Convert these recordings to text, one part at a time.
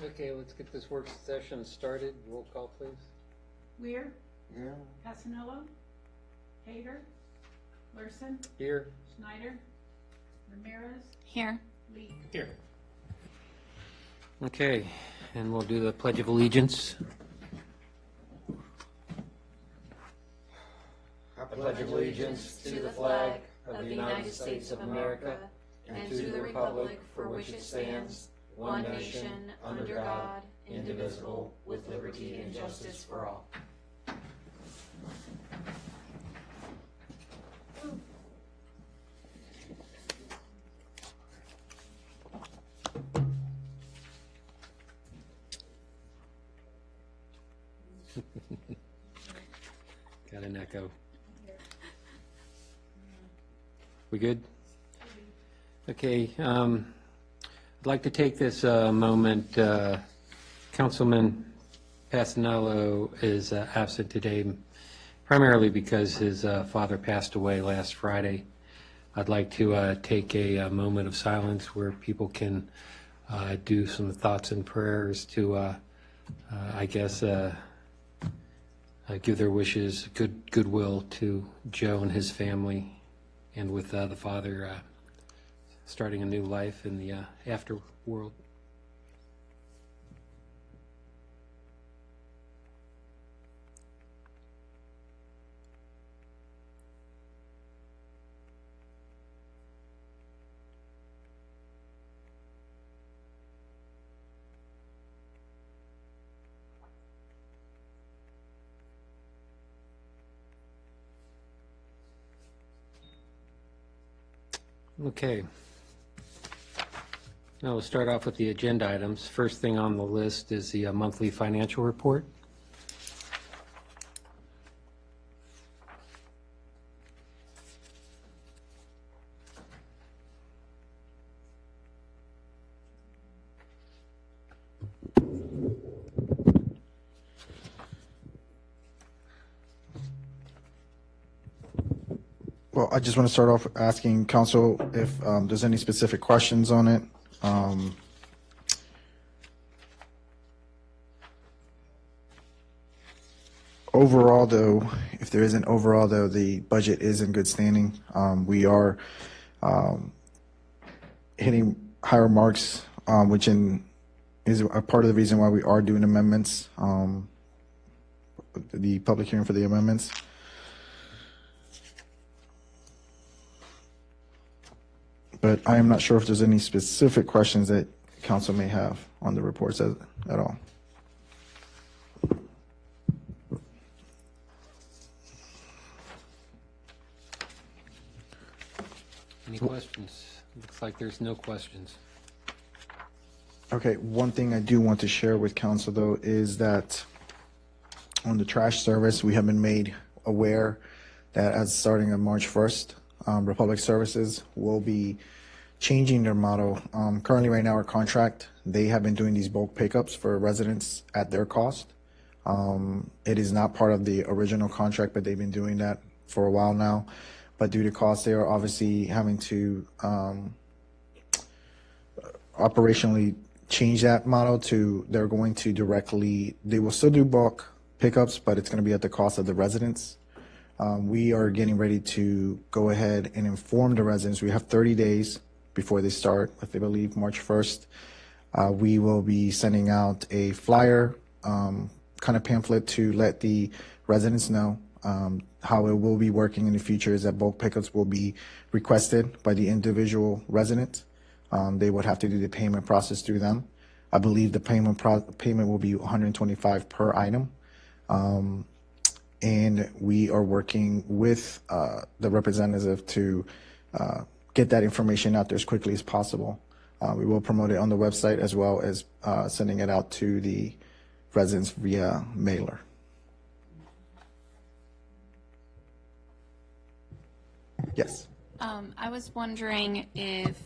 Okay, let's get this work session started. Roll call, please. Weir, Yeah. Casanello, Hader, Larson, Here. Schneider, Ramirez, Here. Lee. Here. Okay, and we'll do the Pledge of Allegiance. I pledge allegiance to the flag of the United States of America and to the republic for which it stands, one nation, under God, indivisible, with liberty and justice for all. Got an echo. We good? Okay, I'd like to take this moment. Councilman Pasanello is absent today, primarily because his father passed away last Friday. I'd like to take a moment of silence where people can do some thoughts and prayers to, I guess, give their wishes, goodwill to Joe and his family, and with the father starting a new life in the afterworld. Okay. Now we'll start off with the agenda items. First thing on the list is the monthly financial report. Well, I just want to start off asking council if there's any specific questions on it. Overall, though, if there isn't overall, though, the budget is in good standing. We are hitting higher marks, which is a part of the reason why we are doing amendments, the public hearing for the amendments. But I am not sure if there's any specific questions that council may have on the reports at all. Any questions? Looks like there's no questions. Okay, one thing I do want to share with council, though, is that on the trash service, we have been made aware that as starting on March 1st, Republic Services will be changing their model. Currently, right now, our contract, they have been doing these bulk pickups for residents at their cost. It is not part of the original contract, but they've been doing that for a while now. But due to cost, they are obviously having to operationally change that model to they're going to directly, they will still do bulk pickups, but it's going to be at the cost of the residents. We are getting ready to go ahead and inform the residents. We have 30 days before they start, if they believe March 1st. We will be sending out a flyer, kind of pamphlet to let the residents know how it will be working in the future is that bulk pickups will be requested by the individual resident. They would have to do the payment process through them. I believe the payment will be $125 per item. And we are working with the representative to get that information out there as quickly as possible. We will promote it on the website as well as sending it out to the residents via mailer. Yes. I was wondering if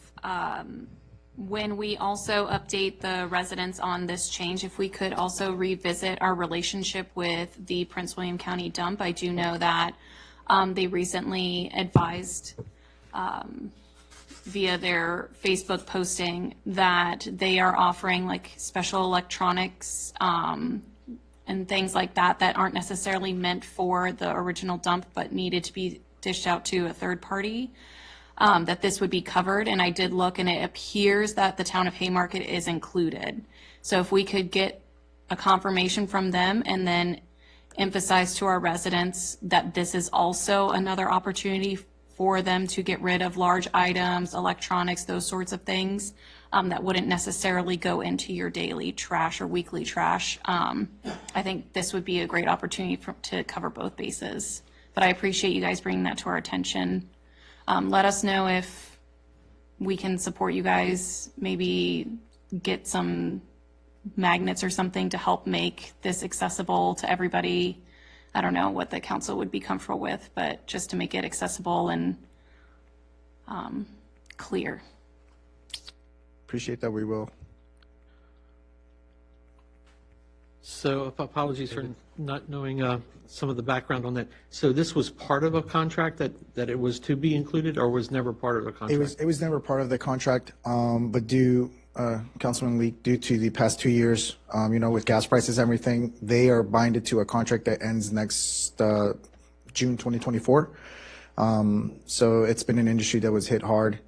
when we also update the residents on this change, if we could also revisit our relationship with the Prince William County dump. I do know that they recently advised via their Facebook posting that they are offering like special electronics and things like that that aren't necessarily meant for the original dump but needed to be dished out to a third party, that this would be covered. And I did look, and it appears that the town of Haymarket is included. So if we could get a confirmation from them and then emphasize to our residents that this is also another opportunity for them to get rid of large items, electronics, those sorts of things, that wouldn't necessarily go into your daily trash or weekly trash. I think this would be a great opportunity to cover both bases. But I appreciate you guys bringing that to our attention. Let us know if we can support you guys, maybe get some magnets or something to help make this accessible to everybody. I don't know what the council would be comfortable with, but just to make it accessible and clear. Appreciate that. We will. So apologies for not knowing some of the background on that. So this was part of a contract that it was to be included, or was never part of a contract? It was never part of the contract, but Councilman Leak, due to the past 2 years, with gas prices and everything, they are binded to a contract that ends next June 2024. So it's been an industry that was hit hard.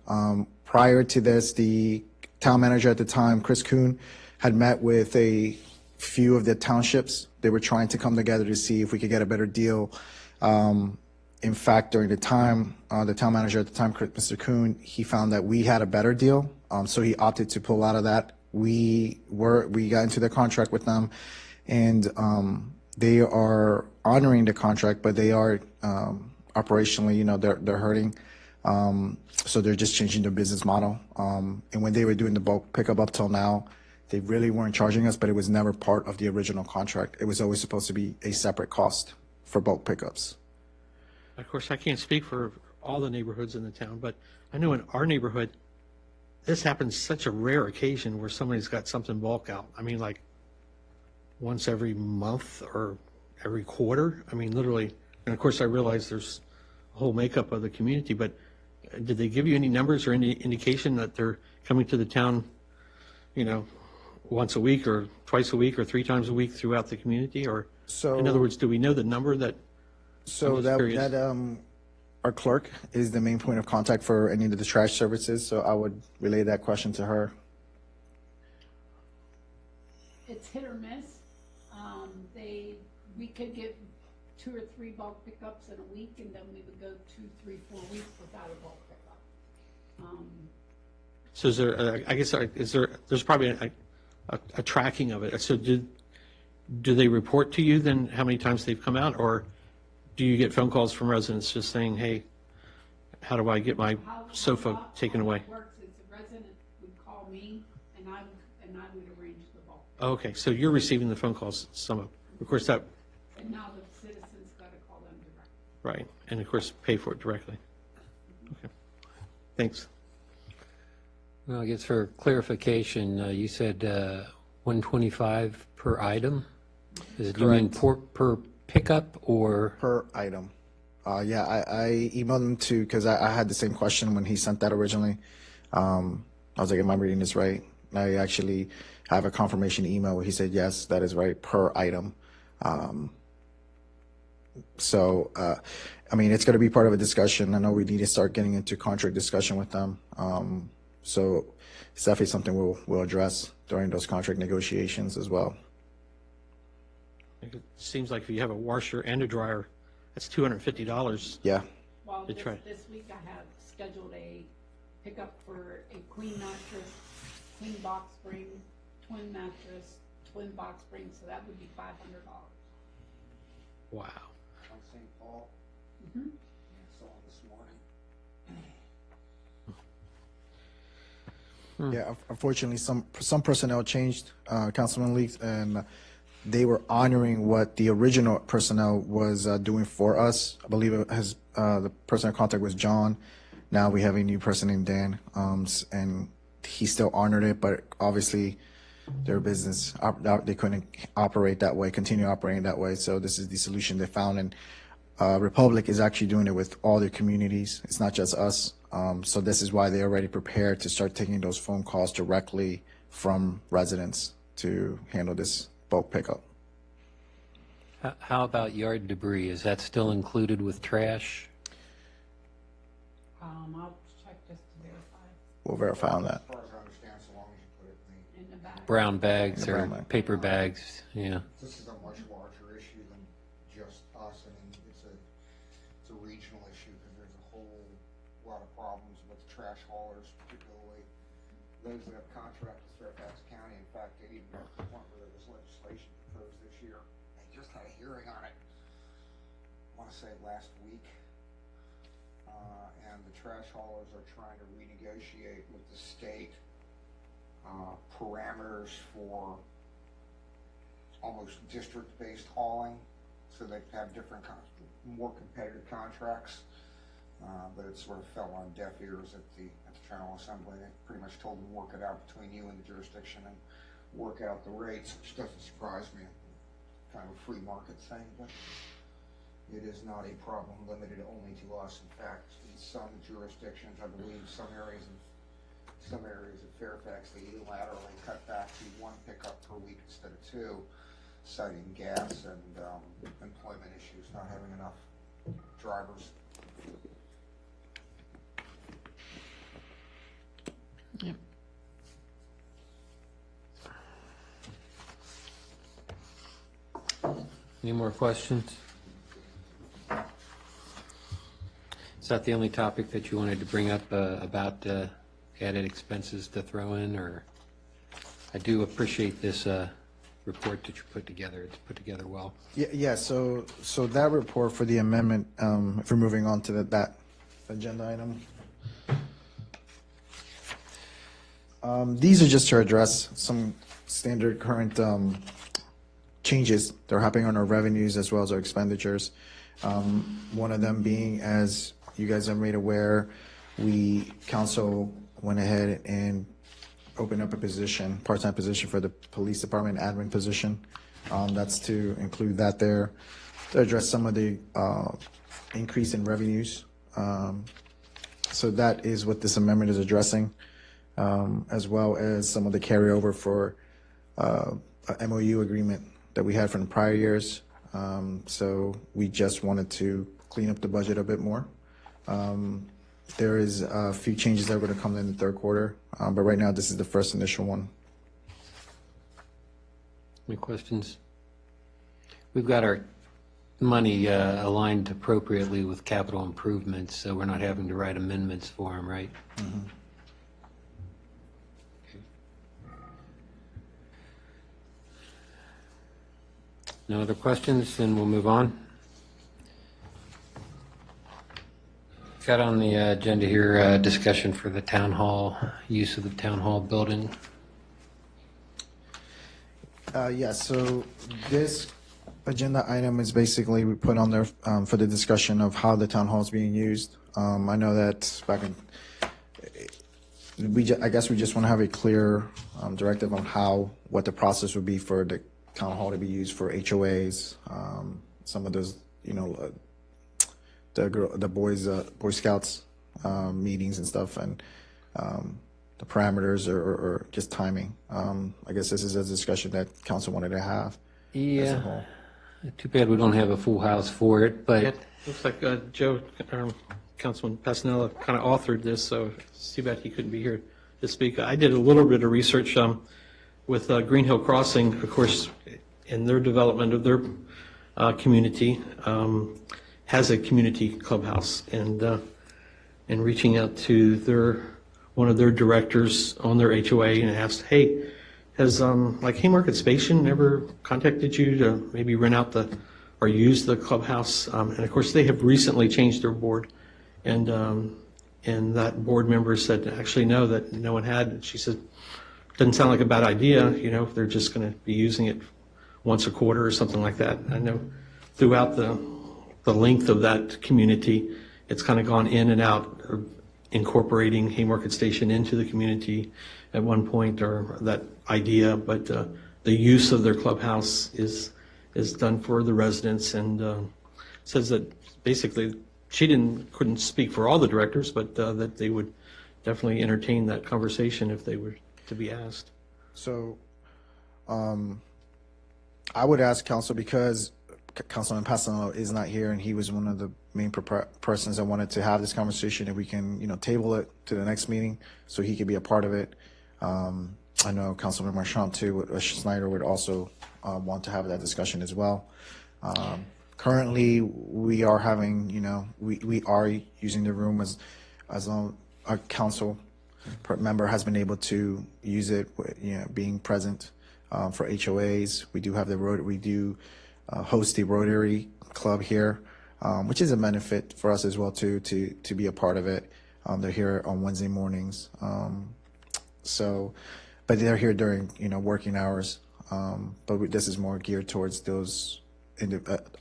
Prior to this, the town manager at the time, Chris Kuhn, had met with a few of the townships. They were trying to come together to see if we could get a better deal. In fact, during the time, the town manager at the time, Mr. Kuhn, he found that we had a better deal. So he opted to pull out of that. We got into the contract with them, and they are honoring the contract, but they are operationally, they're hurting. So they're just changing their business model. And when they were doing the bulk pickup up till now, they really weren't charging us, but it was never part of the original contract. It was always supposed to be a separate cost for bulk pickups. Of course, I can't speak for all the neighborhoods in the town, but I know in our neighborhood, this happens such a rare occasion where somebody's got something bulk out. I mean, like once every month or every quarter. I mean, literally. And of course, I realize there's a whole makeup of the community, but did they give you any numbers or any indication that they're coming to the town, once a week or twice a week or 3 times a week throughout the community? Or So, in other words, do we know the number that? so I'm just curious. our clerk is the main point of contact for any of the trash services. So I would relay that question to her. It's hit or miss. We could get 2 or 3 bulk pickups in a week, and then we would go 2, 3, 4 weeks without a bulk pickup. So is there, there's probably a tracking of it. So do they report to you then how many times they've come out, or do you get phone calls from residents just saying, hey, how do I get my sofa taken away? How it works is the resident would call me, and I would arrange the bulk. Okay, so you're receiving the phone calls, of course, that, And now the citizens got to call them directly. right, and of course, pay for it directly. Okay, thanks. Well, I guess for clarification, you said 125 per item? Is it, do you mean per pickup or? Per item. Yeah, I emailed him too, because I had the same question when he sent that originally. I was like, am I reading this right? And I actually have a confirmation email where he said, yes, that is right, per item. It's going to be part of a discussion. I know we need to start getting into contract discussion with them. So it's definitely something we'll address during those contract negotiations as well. It seems like if you have a washer and a dryer, that's $250. Yeah. Well, They try. this week I have scheduled a pickup for a queen mattress, queen box spring, twin mattress, twin box spring, so that would be $500. Wow. On St. Paul. Mhm. I saw this morning. Yeah, unfortunately, some personnel changed, Councilman Leaks, and they were honoring what the original personnel was doing for us. I believe the person in contact was John. Now we have a new person named Dan, and he still honored it, but obviously their business, they couldn't operate that way, continue operating that way. So this is the solution they found. And Republic is actually doing it with all their communities. It's not just us. So this is why they're already prepared to start taking those phone calls directly from residents to handle this bulk pickup. How about yard debris? Is that still included with trash? I'll check just to verify We'll verify on that. As far as I understand, so long as you put it in in the back. Brown bags or Brown bag. paper bags? Yeah. this is a much larger issue than just us. I mean, it's a regional issue because there's a whole lot of problems with trash haulers, particularly those that have contracts with Fairfax County. In fact, it even got to the point where there was legislation proposed this year. They just had a hearing on it, I want to say last week. And the trash haulers are trying to renegotiate with the state parameters for almost district-based hauling, so they have different, more competitive contracts. But it sort of fell on deaf ears at the General Assembly. They pretty much told them, work it out between you and the jurisdiction and work out the rates, which doesn't surprise me. Kind of a free market thing, but it is not a problem limited only to us. In fact, in some jurisdictions, I believe some areas of Fairfax, they unilaterally cut back to 1 pickup per week instead of 2, citing gas and employment issues, not having enough drivers. Any more questions? Is that the only topic that you wanted to bring up about added expenses to throw in, or? I do appreciate this report that you put together. It's put together well. Yeah. So that report for the amendment, if we're moving on to that agenda item. These are just to address some standard current changes that are happening on our revenues as well as our expenditures. One of them being, as you guys are made aware, council went ahead and opened up a position, part-time position for the police department admin position. That's to include that there, to address some of the increase in revenues. So that is what this amendment is addressing, as well as some of the carryover for a MOU agreement that we had from prior years. So we just wanted to clean up the budget a bit more. There is a few changes that are going to come in the third quarter, but right now this is the first initial one. Any questions? We've got our money aligned appropriately with capital improvements, so we're not having to write amendments for them, right? Mm-hmm. No other questions, then we'll move on. Got on the agenda here discussion for the town hall, use of the town hall building. So this agenda item is basically we put on there for the discussion of how the town hall is being used. I know that back in, I guess we just want to have a clear directive on what the process would be for the town hall to be used for HOAs, some of those, the Boy Scouts meetings and stuff, and the parameters or just timing. I guess this is a discussion that council wanted to have. As a Yeah, whole. too bad we don't have a full house for it, but It looks like Joe, Councilman Passanella, kind of authored this, so it's too bad he couldn't be here to speak. I did a little bit of research with Green Hill Crossing, of course, in their development of their community, has a community clubhouse, and reaching out to one of their directors on their HOA and asked, hey, has Haymarket Station ever contacted you to maybe rent out or use the clubhouse? And of course, they have recently changed their board, and that board member said, actually, no, that no one had. And she said, doesn't sound like a bad idea, if they're just going to be using it once a quarter or something like that. I know throughout the length of that community, it's kind of gone in and out, incorporating Haymarket Station into the community at one point, or that idea, but the use of their clubhouse is done for the residents, and says that basically she couldn't speak for all the directors, but that they would definitely entertain that conversation if they were to be asked. So, I would ask council, because Councilman Pasanello is not here and he was one of the main persons that wanted to have this conversation, if we can, table it to the next meeting so he could be a part of it. I know Councilman Marchant too, Snyder would also want to have that discussion as well. Currently, we are having, we are using the room as our council member has been able to use it, being present for HOAs. We do have we do host the Rotary Club here, which is a benefit for us as well too, to be a part of it. They're here on Wednesday mornings. But they're here during, working hours. But this is more geared towards those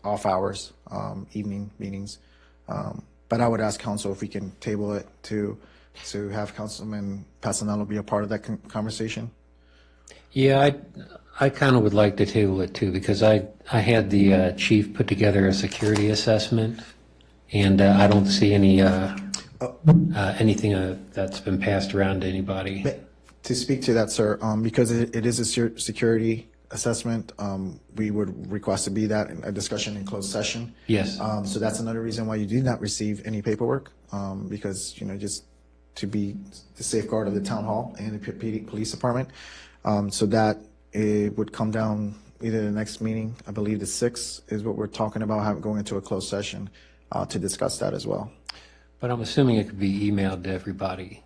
off hours, evening meetings. But I would ask council if we can table it to have Councilman Pasanello be a part of that conversation. Yeah, I kind of would like to table it too, because I had the chief put together a security assessment, and I don't see anything that's been passed around to anybody. To speak to that, sir, because it is a security assessment, we would request to be that in a discussion in closed session. Yes. So that's another reason why you did not receive any paperwork, because, just to be the safeguard of the town hall and the police department. So that it would come down either the next meeting, I believe the 6th is what we're talking about, going into a closed session to discuss that as well. But I'm assuming it could be emailed to everybody.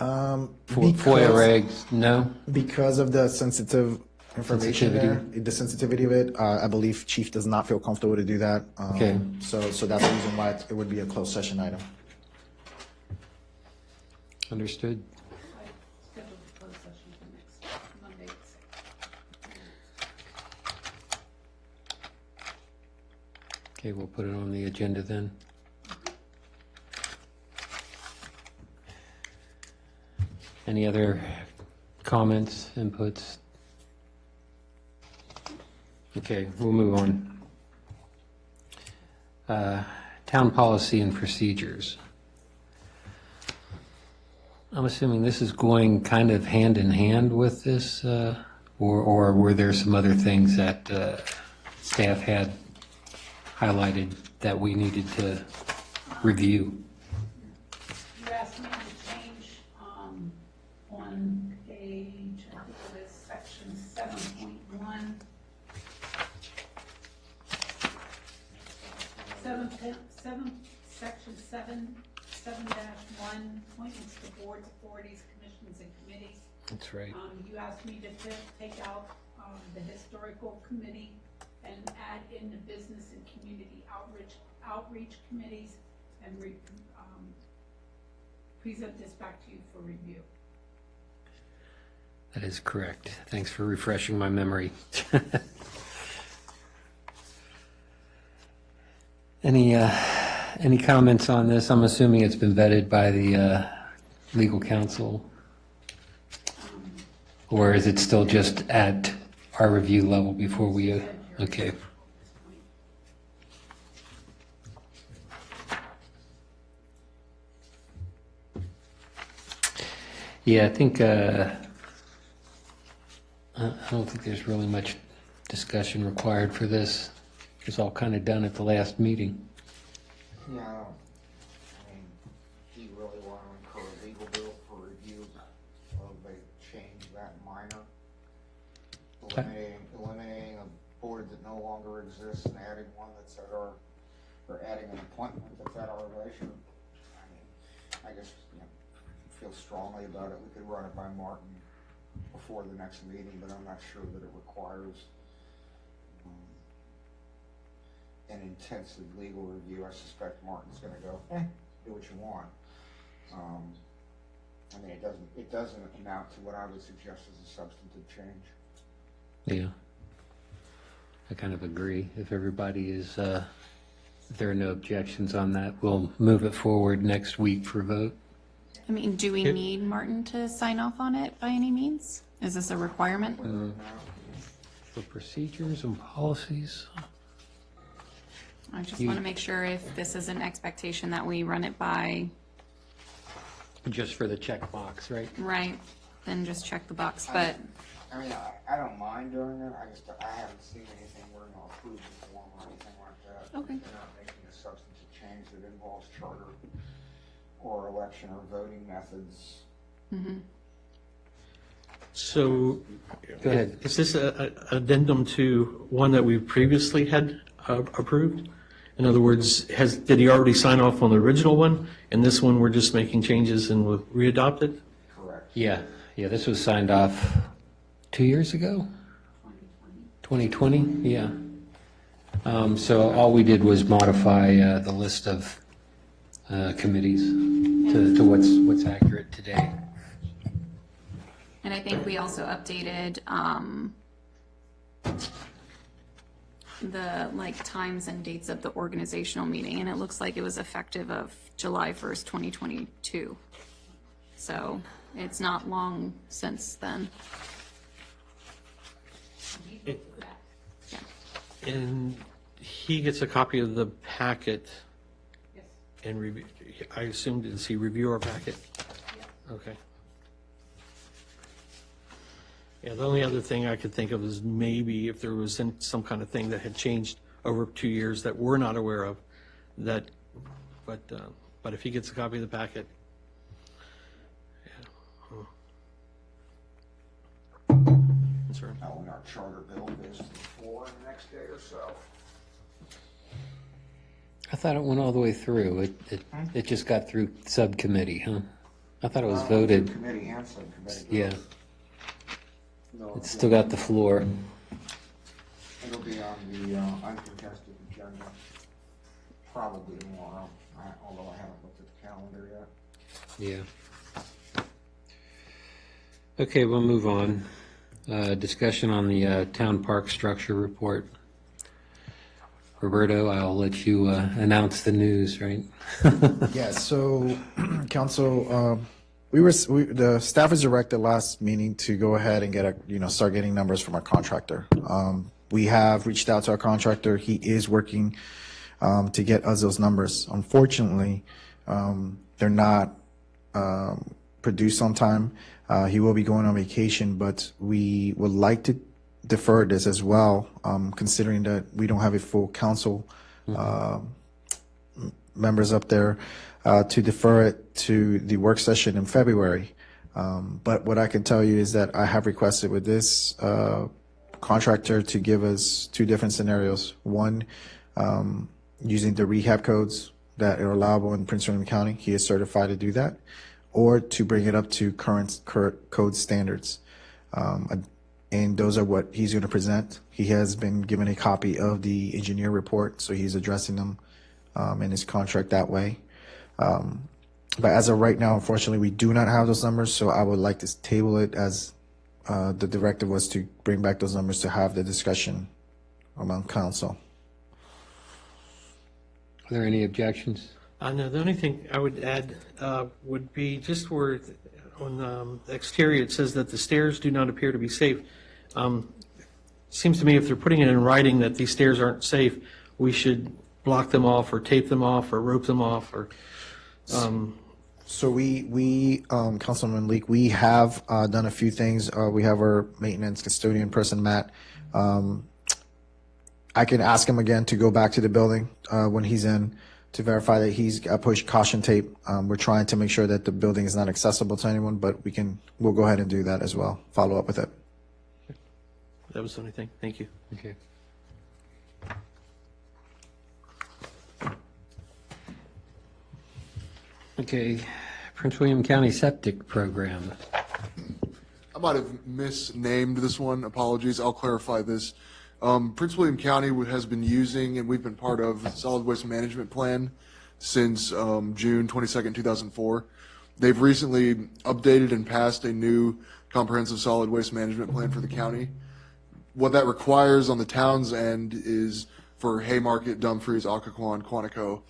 FOIA regs, no? Because of the sensitive information there, the sensitivity of it, I believe Chief does not feel comfortable to do that. Okay. So that's the reason why it would be a closed session item. Understood. I scheduled the closed session for next Monday at 6. Okay, we'll put it on the agenda then. Any other comments, inputs? Okay, we'll move on. Town policy and procedures. I'm assuming this is going kind of hand in hand with this, or were there some other things that staff had highlighted that we needed to review? You asked me to change, on page, I think it is section 7.1. Section 7-1, appointments to boards, authorities, commissions, and committees. That's right. You asked me to take out the historical committee and add in the business and community outreach committees and present this back to you for review. That is correct. Thanks for refreshing my memory. Any comments on this? I'm assuming it's been vetted by the legal counsel, or is it still just at our review level before we? Okay. Yeah, I think I don't think there's really much discussion required for this. It was all kind of done at the last meeting. No, I mean, do you really want to incur a legal bill for review of a change that minor? Eliminating a board that no longer exists and adding one that's at or adding an appointment that's at our relation. I mean, I guess, feel strongly about it. We could run it by Martin before the next meeting, but I'm not sure that it requires an intensive legal review. I suspect Martin's going to go, do what you want. I mean, it doesn't amount to what I would suggest as a substantive change. Yeah, I kind of agree. If everybody is, if there are no objections on that, we'll move it forward next week for vote. I mean, do we need Martin to sign off on it by any means? Is this a requirement? For procedures and policies, I just want to make sure if this is an expectation that we run it by, Just for the checkbox, right? right, then just check the box, but, I mean, I don't mind doing it, I haven't seen anything where we're gonna approve the form or anything like that. Okay. They're not making a substantive change that involves charter or election or voting methods. So, Go ahead. is this a addendum to one that we previously had approved? In other words, did he already sign off on the original one, and this one we're just making changes and we'll re-adopt it? Correct. Yeah, this was signed off 2 years ago? 2020, yeah. So all we did was modify the list of committees to what's accurate today. and I think we also updated, the like times and dates of the organizational meeting, and it looks like it was effective of July 1st, 2022. So it's not long since then. Yeah. And he gets a copy of the packet Yes. and review, I assume, does he review our packet? Okay. Yeah, the only other thing I could think of is maybe if there was some kind of thing that had changed over 2 years that we're not aware of, but if he gets a copy of the packet. Yeah. That's right. Now, when our charter bill goes to the floor in the next day or so. I thought it went all the way through. It just got through subcommittee, huh? I thought it was voted. Committee and subcommittee. Yeah, No, it's still got the floor. It'll be on the uncontested agenda probably tomorrow, although I haven't looked at the calendar yet. Yeah. Okay, we'll move on. Discussion on the town park structure report. Roberto, I'll let you announce the news, right? Yeah, so, council, the staff was directed last meeting to go ahead and start getting numbers from our contractor. We have reached out to our contractor. He is working to get us those numbers. Unfortunately, they're not produced on time. He will be going on vacation, but we would like to defer this as well, considering that we don't have a full council members up there, to defer it to the work session in February. But what I can tell you is that I have requested with this contractor to give us two different scenarios. One, using the rehab codes that are allowable in Prince William County. He is certified to do that. Or to bring it up to current code standards. And those are what he's going to present. He has been given a copy of the engineer report, so he's addressing them in his contract that way. But as of right now, unfortunately, we do not have those numbers, so I would like to table it as the directive was to bring back those numbers to have the discussion among council. Are there any objections? No, the only thing I would add would be just where on the exterior it says that the stairs do not appear to be safe. Seems to me if they're putting it in writing that these stairs aren't safe, we should block them off or tape them off or rope them off or. So we Councilman Leak, we have done a few things. We have our maintenance custodian person, Matt. I can ask him again to go back to the building when he's in to verify that he's pushed caution tape. We're trying to make sure that the building is not accessible to anyone, but we'll go ahead and do that as well. Follow up with it. That was the only thing. Thank you. Okay. Okay, Prince William County Septic Program. I might have misnamed this one. Apologies. I'll clarify this. Prince William County has been using, and we've been part of, the Solid Waste Management Plan since June 22nd, 2004. They've recently updated and passed a new comprehensive solid waste management plan for the county. What that requires on the town's end is for Haymarket, Dumfries, Occoquan, Quantico,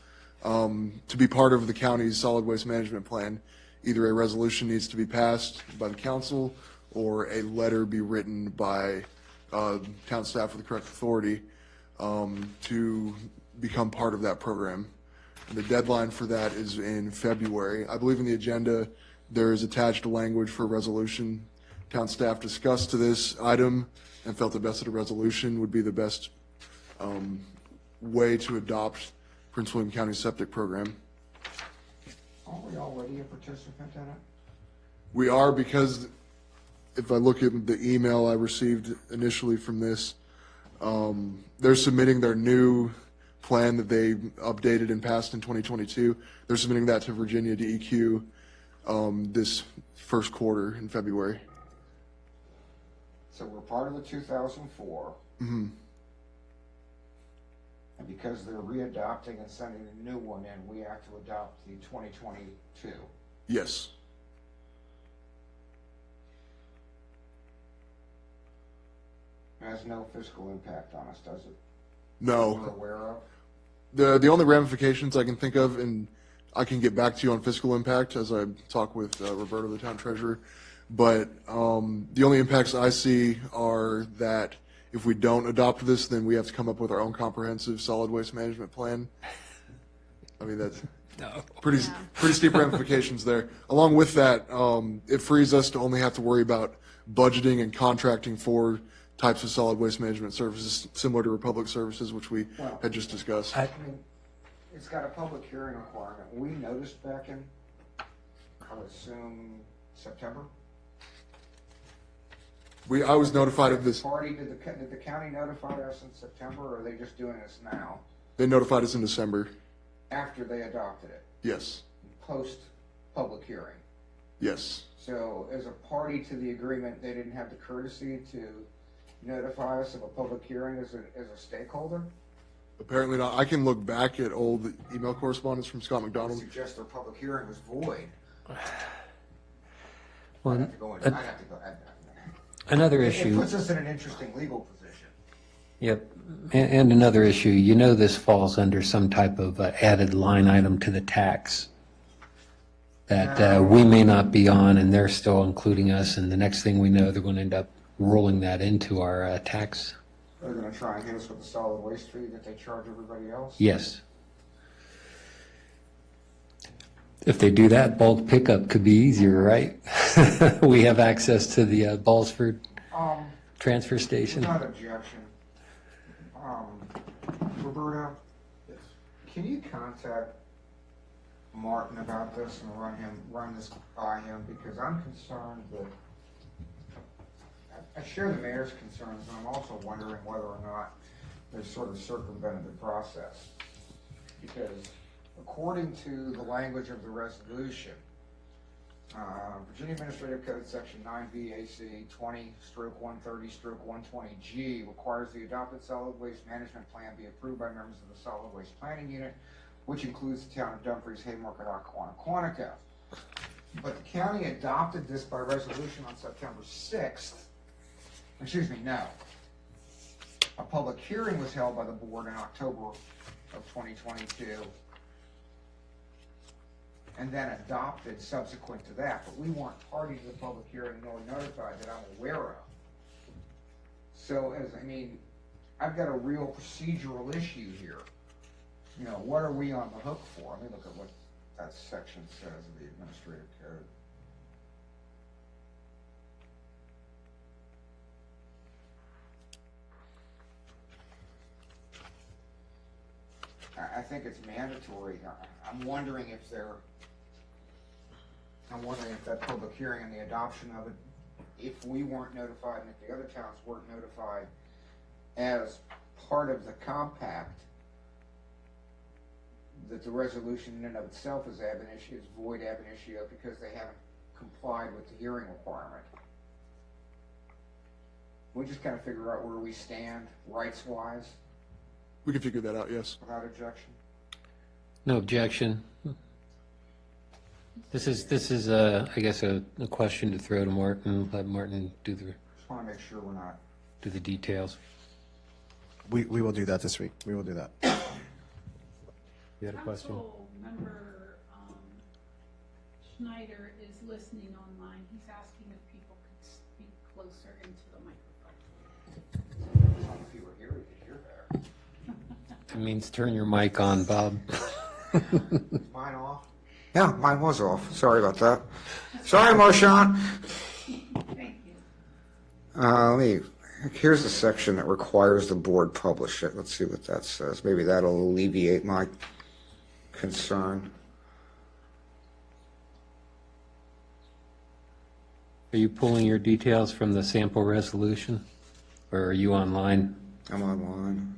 to be part of the county's solid waste management plan. Either a resolution needs to be passed by the council or a letter be written by town staff with the correct authority. to become part of that program. And the deadline for that is in February. I believe in the agenda, there is attached language for a resolution. Town staff discussed this item and felt the best of the resolution would be the best way to adopt Prince William County Septic Program. Aren't we already a participant in it? We are, because if I look at the email I received initially from this, they're submitting their new plan that they updated and passed in 2022. They're submitting that to Virginia DEQ this first quarter in February. So we're part of the 2004. And because they're readopting and sending a new one in, we have to adopt the 2022. Yes. It has no fiscal impact on us, does it? No. We're aware of? The only ramifications I can think of, and I can get back to you on fiscal impact as I talk with Roberto, the town treasurer, but the only impacts I see are that if we don't adopt this, then we have to come up with our own comprehensive solid waste management plan. I mean, that's pretty steep ramifications there. Along with that, it frees us to only have to worry about budgeting and contracting for types of solid waste management services similar to Republic Services, which we had just discussed. I mean, it's got a public hearing requirement. We noticed back in, I would assume, September? I was notified of this. Did the county notify us in September, or are they just doing this now, They notified us in December. after they adopted it, Yes. post-public hearing? Yes. So as a party to the agreement, they didn't have the courtesy to notify us of a public hearing as a stakeholder? Apparently not. I can look back at old email correspondence from Scott I McDonald. suggest their public hearing was void. Well, I'd have to go in, I'd have to go. another It issue. puts us in an interesting legal position. Yep. And another issue, this falls under some type of added line item to the tax that we may not be on, and they're still including us, and the next thing we know, they're going to end up rolling that into our tax. They're gonna try and hit us with the solid waste fee that they charge everybody else? Yes. If they do that, bulk pickup could be easier, right? We have access to the Ballsford transfer station. Without objection. Roberto? Yes. Can you contact Martin about this and run this by him? Because I'm concerned that, I share the mayor's concerns, and I'm also wondering whether or not they've sort of circumvented the process. Because according to the language of the resolution, Virginia Administrative Code Section 9VAC 20/130/120G requires the adopted solid waste management plan be approved by members of the solid waste planning unit, which includes the town of Dumfries, Haymarket, Occoquan, Quantico. But the county adopted this by resolution on September 6th. Excuse me, no. A public hearing was held by the board in October of 2022, and then adopted subsequent to that, but we weren't party to the public hearing nor notified that I'm aware of. So I've got a real procedural issue here. What are we on the hook for? Let me look at what that section says of the administrative code. I think it's mandatory. I'm wondering if that public hearing and the adoption of it, if we weren't notified and if the other towns weren't notified as part of the compact, that the resolution in and of itself is void ab initio because they haven't complied with the hearing requirement. We just kind of figure out where we stand rights-wise We can figure that out, yes. without objection. No objection. This is I guess a question to throw to Martin. Let Martin do Just want to make sure we're not. the details. We will do that this week. We will do that. You had a question? Council member Schneider is listening online. He's asking if people could speak closer into the microphone. If you were here, you could hear better. means turn your mic on, Bob. Mine off? Yeah, mine was off. Sorry about that. Sorry, Marchant. Thank you. Here's the section that requires the board publish it. Let's see what that says. Maybe that'll alleviate my concern. Are you pulling your details from the sample resolution, or are you online? I'm online.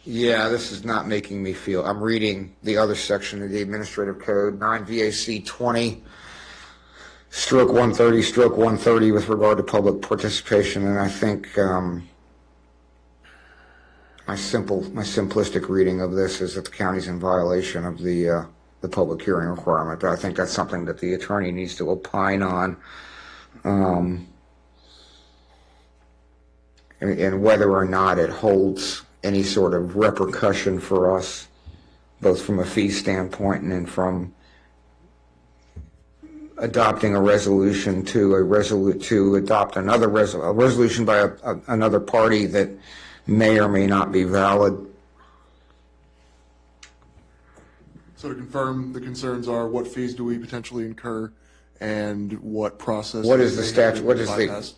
Yeah, this is not making me feel, I'm reading the other section of the administrative code, 9 VAC 20, stroke 130, stroke 130 with regard to public participation, and I think my simplistic reading of this is that the county's in violation of the public hearing requirement. I think that's something that the attorney needs to opine on. And whether or not it holds any sort of repercussion for us, both from a fee standpoint and then from adopting a resolution to adopt a resolution by another party that may or may not be valid. So to confirm, the concerns are what fees do we potentially incur and what process? What is the do they statute? What is bypass?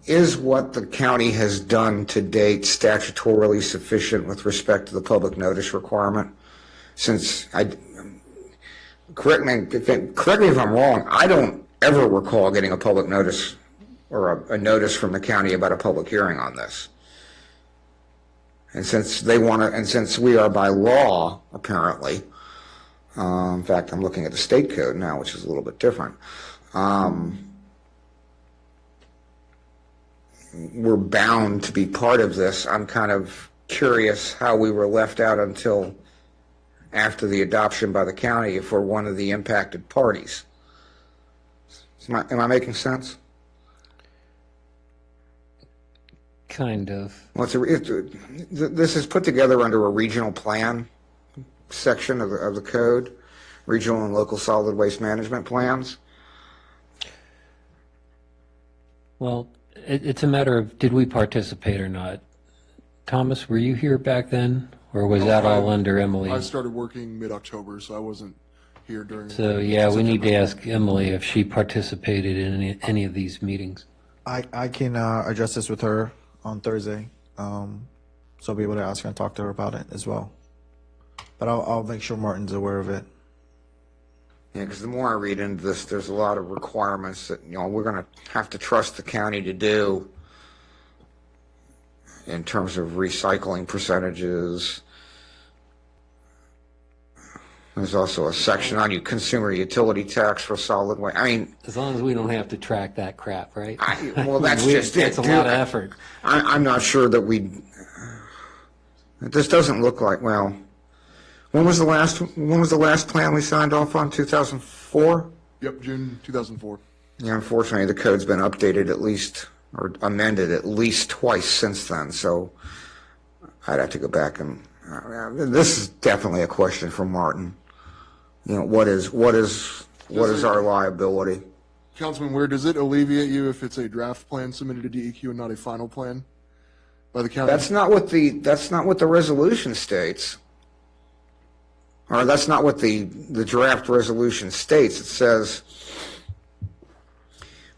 Is what the county has done to date statutorily sufficient with respect to the public notice requirement? Since correct me if I'm wrong, I don't ever recall getting a public notice or a notice from the county about a public hearing on this. And since since we are by law, apparently, in fact, I'm looking at the state code now, which is a little bit different. We're bound to be part of this. I'm kind of curious how we were left out until after the adoption by the county if we're one of the impacted parties. Am I making sense? Kind of. Well, this is put together under a regional plan section of the code, regional and local solid waste management plans. Well, it's a matter of did we participate or not. Thomas, were you here back then, or was that all under Emily? I started working mid-October, so I wasn't here during. So, yeah, we need to ask Emily if she participated in any of these meetings. I can address this with her on Thursday, so I'll be able to ask her and talk to her about it as well. But I'll make sure Martin's aware of it. Yeah, because the more I read into this, there's a lot of requirements that, we're going to have to trust the county to do in terms of recycling percentages. There's also a section on consumer utility tax for solid waste. I mean, As long as we don't have to track that crap, right? well, that's just it. That's a lot of effort. I'm not sure that this doesn't look like, well, when was the last plan we signed off on? 2004? Yep, June 2004. Yeah, unfortunately, the code's been updated at least, or amended at least twice since then, so I'd have to go back and, this is definitely a question for Martin. What is our liability? Councilman Ware, does it alleviate you if it's a draft plan submitted to DEQ and not a final plan by the county? That's not what the resolution states. Or that's not what the draft resolution states. It says,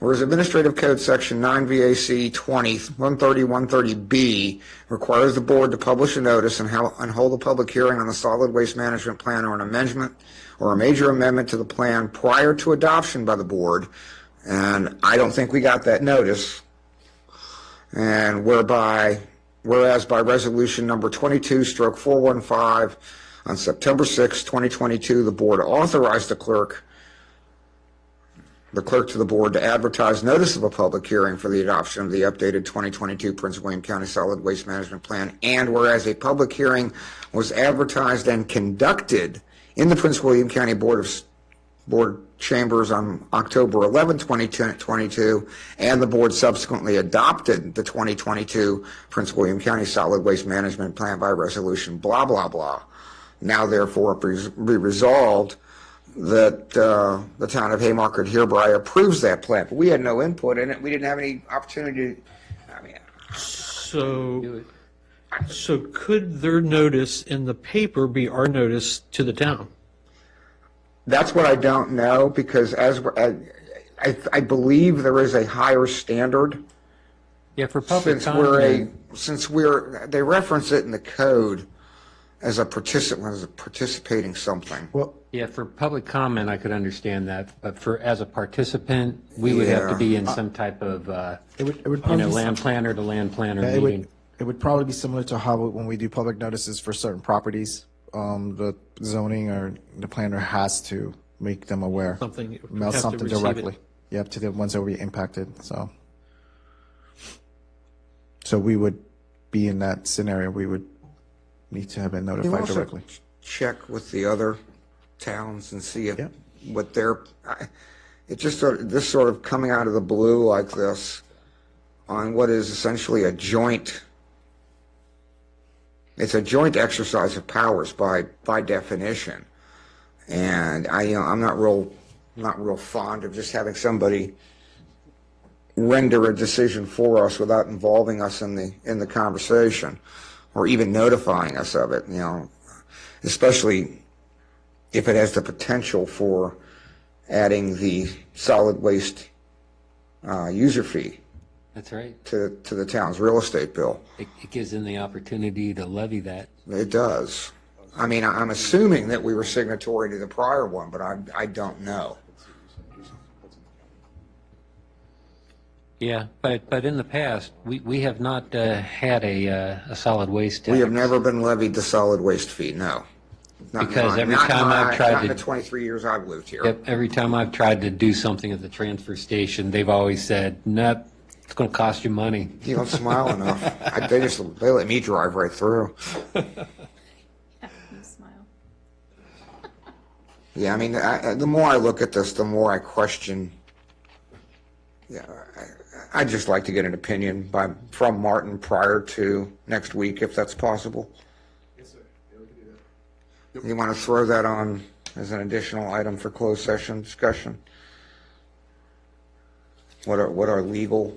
whereas Administrative Code Section 9 VAC 20, 130, 130B requires the board to publish a notice and hold a public hearing on the solid waste management plan or an amendment or a major amendment to the plan prior to adoption by the board. And I don't think we got that notice. And whereas by resolution number 22/415 on September 6, 2022, the board authorized the clerk to the board to advertise notice of a public hearing for the adoption of the updated 2022 Prince William County Solid Waste Management Plan. And whereas a public hearing was advertised and conducted in the Prince William County Board chambers on October 11, 2022, and the board subsequently adopted the 2022 Prince William County Solid Waste Management Plan by resolution, blah, blah, blah. Now, therefore, be resolved that the town of Haymarket hereby approves that plan. But we had no input in it. We didn't have any opportunity to, So, so could their notice in the paper be our notice to the town? That's what I don't know, because I believe there is a higher standard. Yeah, for public Since comment. they reference it in the code as a participating something. Well, Yeah, for public comment, I could understand that, but as a participant, we would have to Yeah. be in some type of, it would you probably know, be land planner to land planner Yeah, meeting. it would probably be similar to how when we do public notices for certain properties, the zoning or the planner has to make them aware. Something, Mail have to something receive it. directly. Yep, to the ones that will be impacted, so. So we would be in that scenario, we would need to have been You notified also directly. check with the other towns and see if, Yeah. what their, it just this sort of coming out of the blue like this on what is essentially a joint, it's a joint exercise of powers by definition. And I'm not real fond of just having somebody render a decision for us without involving us in the conversation or even notifying us of it, especially if it has the potential for adding the solid waste user fee That's right. to the town's real estate bill. It gives them the opportunity to levy that. It does. I mean, I'm assuming that we were signatory to the prior one, but I don't know. Yeah, but in the past, we have not had a solid waste tax. We have never been levied the solid waste fee, no. Not- Because not- every not- time not- I've tried not in to- the 23 years I've lived here. Yep, every time I've tried to do something at the transfer station, they've always said, nope, it's going to cost you money. You don't smile enough. They let me drive right through. Yeah, you smile. Yeah, I mean, the more I look at this, the more I question. Yeah, I'd just like to get an opinion from Martin prior to next week, if that's possible. Yes, sir. Yeah, we can do that. You want to throw that on as an additional item for closed session discussion? What are legal?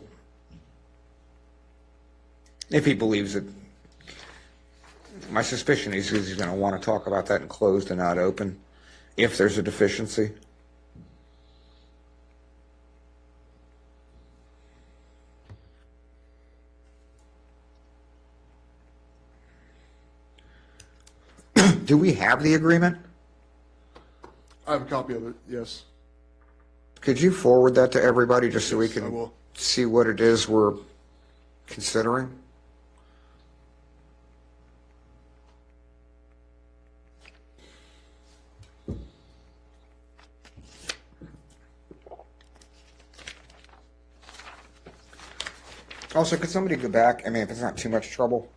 If he believes it, my suspicion is he's going to want to talk about that in closed and not open, if there's a deficiency. Do we have the agreement? I have a copy of it, yes. Could you forward that to everybody just so we Yes, I can will. see what it is we're considering? Also, could somebody go back, I mean, if it's not too much trouble,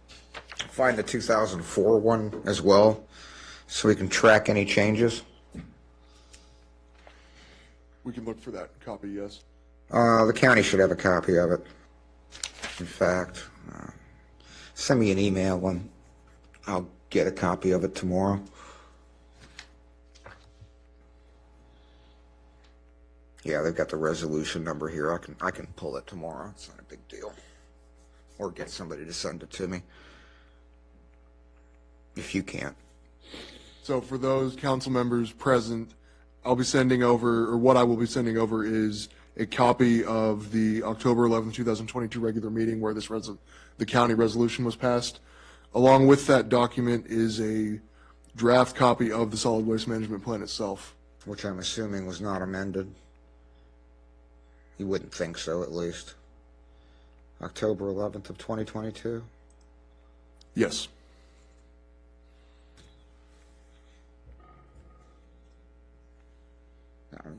find the 2004 one as well, so we can track any changes? We can look for that copy, yes. The county should have a copy of it. In fact, send me an email when I'll get a copy of it tomorrow. Yeah, they've got the resolution number here. I can pull it tomorrow. It's not a big deal. Or get somebody to send it to me. If you can't. So for those council members present, I'll be sending over, or what I will be sending over is a copy of the October 11th, 2022 regular meeting where the county resolution was passed. Along with that document is a draft copy of the solid waste management plan itself. Which I'm assuming was not amended. You wouldn't think so, at least. October 11th of 2022? Yes.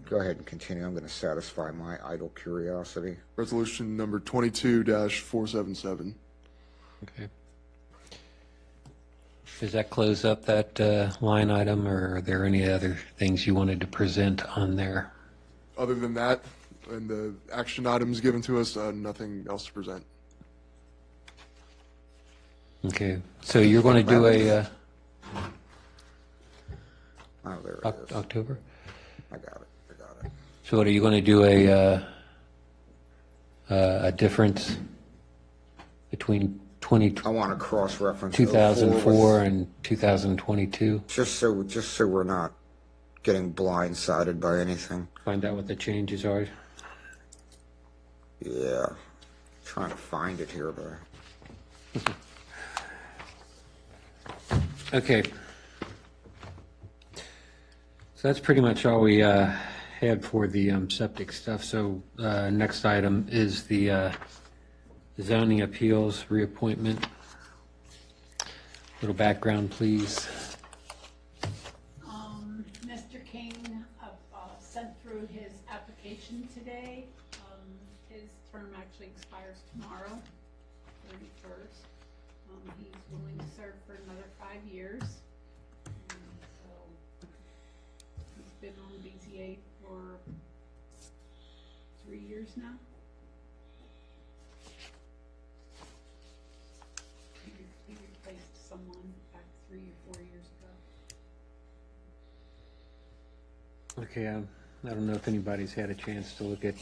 Go ahead and continue. I'm going to satisfy my idle curiosity. Resolution number 22-477. Okay. Does that close up that line item, or are there any other things you wanted to present on there? Other than that, and the action items given to us, nothing else to present. Okay, so you're going to do a Oh, there it is. October? I got it. I got it. So what, are you going to do a difference between I want to cross-reference 2004 and 2022. just so we're not getting blindsided by anything. Find out what the changes are. Yeah, trying to find it here, but Okay. So that's pretty much all we had for the septic stuff. So next item is the zoning appeals reappointment. Little background, please. Mr. King sent through his application today. His term actually expires tomorrow, 31st. He's willing to serve for another 5 years. So he's been on BZA for 3 years now. He replaced someone back 3 or 4 years ago. Okay, I don't know if anybody's had a chance to look at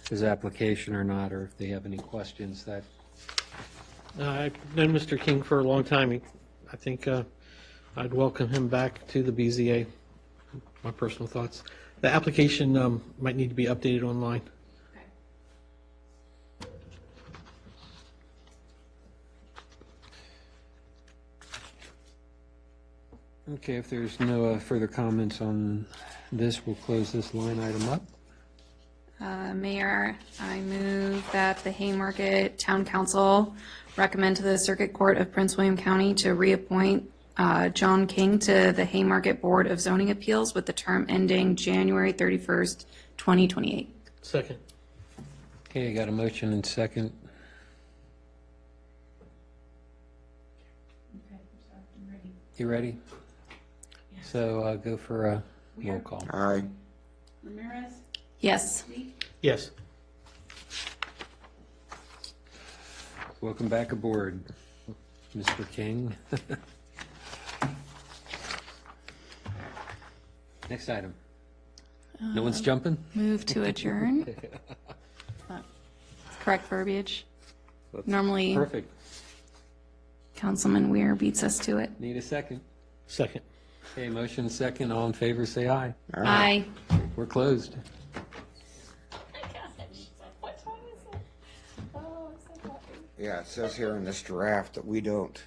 his application or not, or if they have any questions that, I've known Mr. King for a long time. I think I'd welcome him back to the BZA. My personal thoughts. The application might need to be updated online. Okay. okay, if there's no further comments on this, we'll close this line item up. Mayor, I move that the Haymarket Town Council recommend to the Circuit Court of Prince William County to reappoint John King to the Haymarket Board of Zoning Appeals with the term ending January 31st, 2028. Second. Okay, I got a motion and second. Okay, so I'm ready. You ready? So go for a roll call. aye. Ramirez? Yes. Lee? Yes. Welcome back aboard, Mr. King. Next item. No one's jumping? Move to adjourn. Correct verbiage. Normally, Perfect. Councilman Weir beats us to it. Need a second. Second. Okay, motion second. All in favor, say aye. Aye. We're closed. Yeah, it says here in this draft that we don't